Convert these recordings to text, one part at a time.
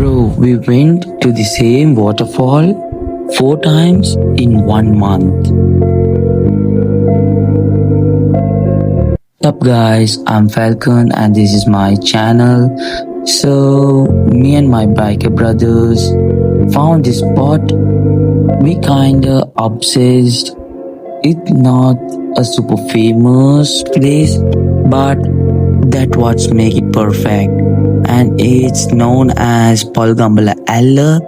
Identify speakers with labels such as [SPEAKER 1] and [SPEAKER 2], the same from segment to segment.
[SPEAKER 1] Bro, we went to the same waterfall 4 times in 1 month. What's up guys, I'm Falcon and this is my channel. So me and my biker brothers found this spot. We kinda obsessed. It's not a super famous place, but that what's make it perfect. And it's known as Polgampala Ella,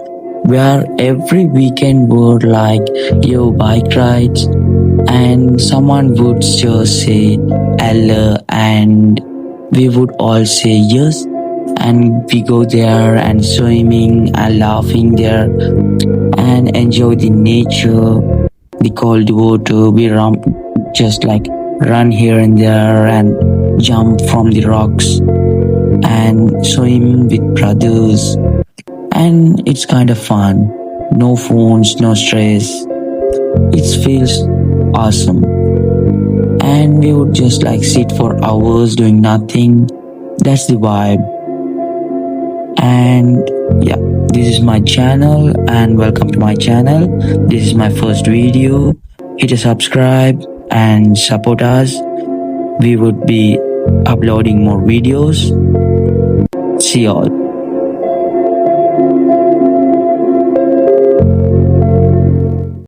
[SPEAKER 1] where every weekend would like yo bike rides and someone would just say Ella and we would all say yes, and we go there and swimming and laughing there and enjoy the nature, the cold water. We just like run here and there and jump from the rocks and swim with brothers, and it's kind of fun. No phones, no stress. It feels awesome. And we would just like sit for hours doing nothing. That's the vibe. And yeah, this is my channel and welcome to my channel. This is my first video. Hit a subscribe and support us. We would be uploading more videos. See y'all.